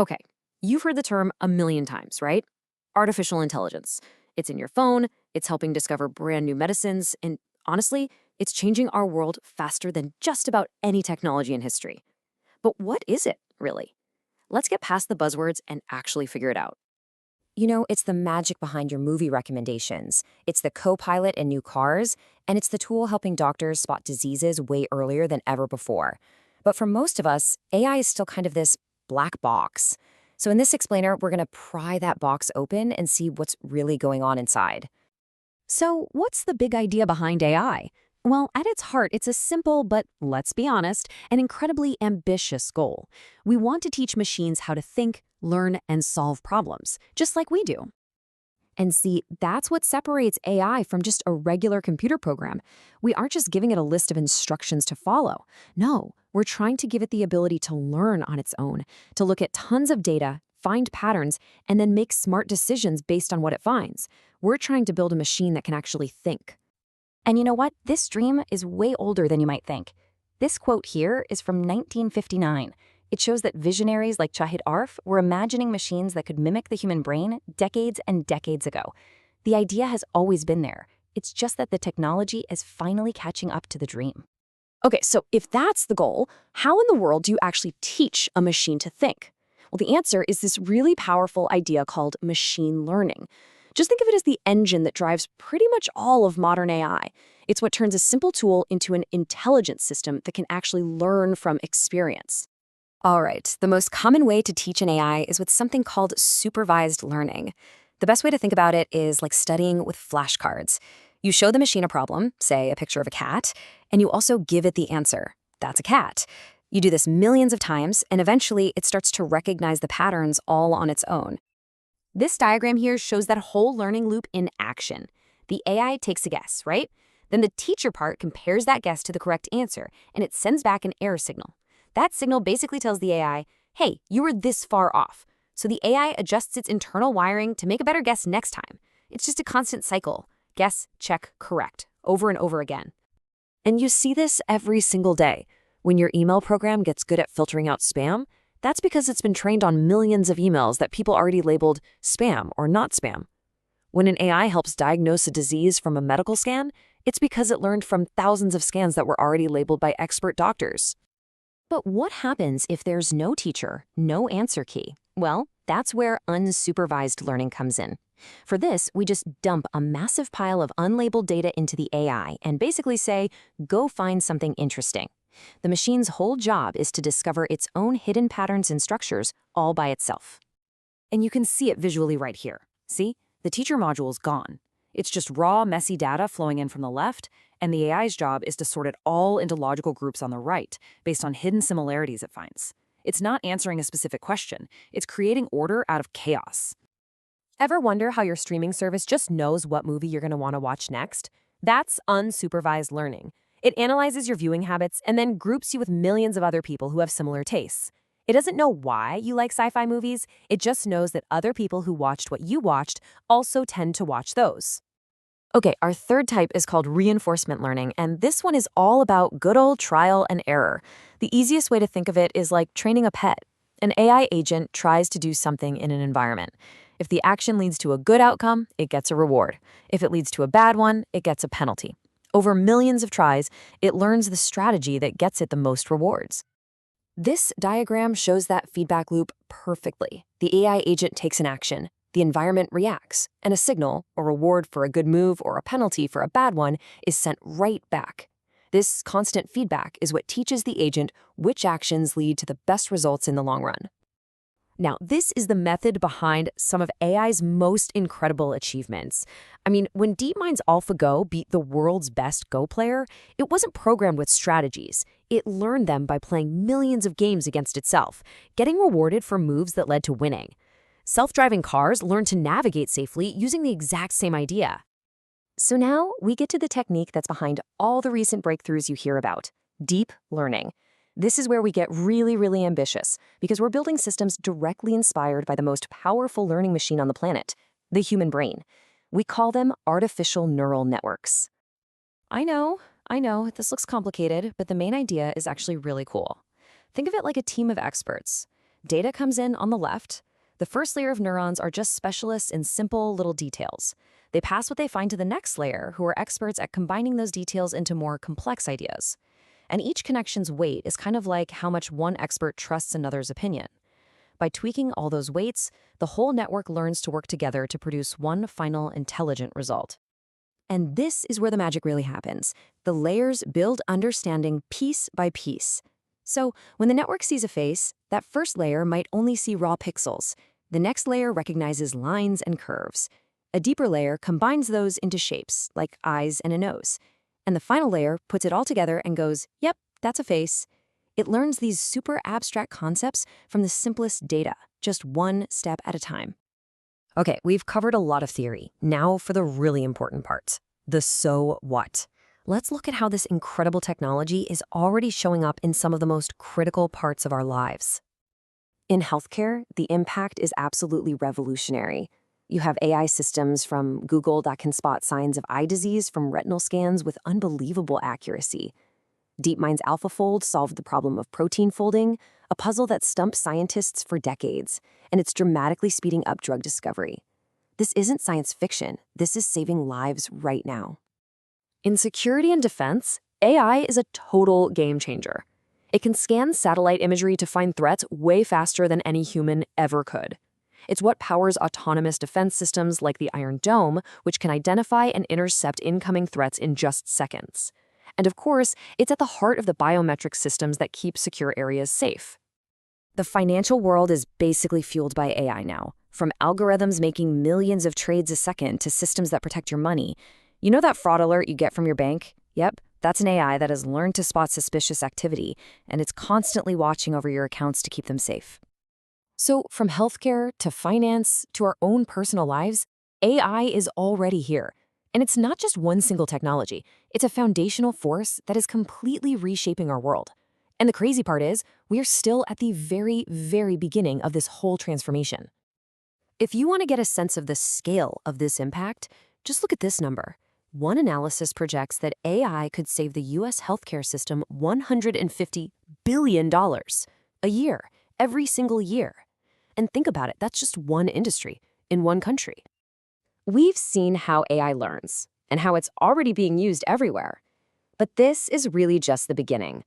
Okay, you've heard the term a million times, right? Artificial intelligence. It's in your phone, it's helping discover brand new medicines, and honestly, it's changing our world faster than just about any technology in history. But what is it, really? Let's get past the buzzwords and actually figure it out. It's the magic behind your movie recommendations. It's the co-pilot in new cars, and it's the tool helping doctors spot diseases way earlier than ever before. But for most of us, AI is still kind of this black box. So in this explainer, we're going to pry that box open and see what's really going on inside. So, what's the big idea behind AI? Well, at its heart, it's a simple but, let's be honest, an incredibly ambitious goal. We want to teach machines how to think, learn, and solve problems, just like we do. And see, that's what separates AI from just a regular computer program. We aren't just giving it a list of instructions to follow. No, we're trying to give it the ability to learn on its own, to look at tons of data, find patterns, and then make smart decisions based on what it finds. We're trying to build a machine that can actually think. And you know what? This dream is way older than you might think. This quote here is from 1959. It shows that visionaries like Shahid Arf were imagining machines that could mimic the human brain decades and decades ago. The idea has always been there. It's just that the technology is finally catching up to the dream. Okay, so if that's the goal, how in the world do you actually teach a machine to think? Well, the answer is this really powerful idea called machine learning. Just think of it as the engine that drives pretty much all of modern AI. It's what turns a simple tool into an intelligent system that can actually learn from experience. All right, the most common way to teach an AI is with something called supervised learning. The best way to think about it is like studying with flashcards. You show the machine a problem, say a picture of a cat, and you also give it the answer. That's a cat. You do this millions of times, and eventually it starts to recognize the patterns all on its own. This diagram here shows that whole learning loop in action. The AI takes a guess, right? Then the teacher part compares that guess to the correct answer, and it sends back an error signal. That signal basically tells the AI, hey, you were this far off. So the AI adjusts its internal wiring to make a better guess next time. It's just a constant cycle. Guess, check, correct, over and over again. And you see this every single day. When your email program gets good at filtering out spam, that's because it's been trained on millions of emails that people already labeled spam or not spam. When an AI helps diagnose a disease from a medical scan, it's because it learned from thousands of scans that were already labeled by expert doctors. But what happens if there's no teacher, no answer key? Well, that's where unsupervised learning comes in. For this, we just dump a massive pile of unlabeled data into the AI and basically say, go find something interesting. The machine's whole job is to discover its own hidden patterns and structures all by itself. And you can see it visually right here. See? The teacher module's gone. It's just raw, messy data flowing in from the left, and the AI's job is to sort it all into logical groups on the right, based on hidden similarities it finds. It's not answering a specific question. It's creating order out of chaos. Ever wonder how your streaming service just knows what movie you're going to want to watch next? That's unsupervised learning. It analyzes your viewing habits and then groups you with millions of other people who have similar tastes. It doesn't know why you like sci-fi movies, it just knows that other people who watched what you watched also tend to watch those. Okay, our third type is called reinforcement learning, and this one is all about good old trial and error. The easiest way to think of it is like training a pet. An AI agent tries to do something in an environment. If the action leads to a good outcome, it gets a reward. If it leads to a bad one, it gets a penalty. Over millions of tries, it learns the strategy that gets it the most rewards. This diagram shows that feedback loop perfectly. The AI agent takes an action, the environment reacts, and a signal, a reward for a good move or a penalty for a bad one, is sent right back. This constant feedback is what teaches the agent which actions lead to the best results in the long run. Now, this is the method behind some of AI's most incredible achievements. I mean, when DeepMind's AlphaGo beat the world's best Go player, it wasn't programmed with strategies. It learned them by playing millions of games against itself, getting rewarded for moves that led to winning. Self-driving cars learn to navigate safely using the exact same idea. So now we get to the technique that's behind all the recent breakthroughs you hear about, deep learning. This is where we get really, really ambitious because we're building systems directly inspired by the most powerful learning machine on the planet, the human brain. We call them artificial neural networks. I know, this looks complicated, but the main idea is actually really cool. Think of it like a team of experts. Data comes in on the left. The first layer of neurons are just specialists in simple little details. They pass what they find to the next layer, who are experts at combining those details into more complex ideas. And each connection's weight is kind of like how much one expert trusts another's opinion. By tweaking all those weights, the whole network learns to work together to produce one final intelligent result. And this is where the magic really happens. The layers build understanding piece by piece. So when the network sees a face, that first layer might only see raw pixels. The next layer recognizes lines and curves. A deeper layer combines those into shapes, like eyes and a nose. And the final layer puts it all together and goes, yep, that's a face. It learns these super abstract concepts from the simplest data, just one step at a time. Okay, we've covered a lot of theory. Now for the really important parts, the so what. Let's look at how this incredible technology is already showing up in some of the most critical parts of our lives. In healthcare, the impact is absolutely revolutionary. You have AI systems from Google that can spot signs of eye disease from retinal scans with unbelievable accuracy. DeepMind's AlphaFold solved the problem of protein folding, a puzzle that stumped scientists for decades, and it's dramatically speeding up drug discovery. This isn't science fiction. This is saving lives right now. In security and defense, AI is a total game changer. It can scan satellite imagery to find threats way faster than any human ever could. It's what powers autonomous defense systems like the Iron Dome, which can identify and intercept incoming threats in just seconds. And of course, it's at the heart of the biometric systems that keep secure areas safe. The financial world is basically fueled by AI now, from algorithms making millions of trades a second to systems that protect your money. You know that fraud alert you get from your bank? Yep, that's an AI that has learned to spot suspicious activity, and it's constantly watching over your accounts to keep them safe. So from healthcare to finance to our own personal lives, AI is already here. And it's not just one single technology. It's a foundational force that is completely reshaping our world. And the crazy part is, we are still at the very, very beginning of this whole transformation. If you want to get a sense of the scale of this impact, just look at this number. One analysis projects that AI could save the U.S. healthcare system $150 billion a year, every single year. And think about it, that's just one industry, in one country. We've seen how AI learns, and how it's already being used everywhere. But this is really just the beginning.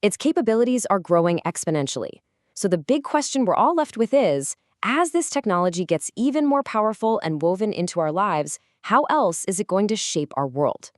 Its capabilities are growing exponentially. So the big question we're all left with is, as this technology gets even more powerful and woven into our lives, how else is it going to shape our world?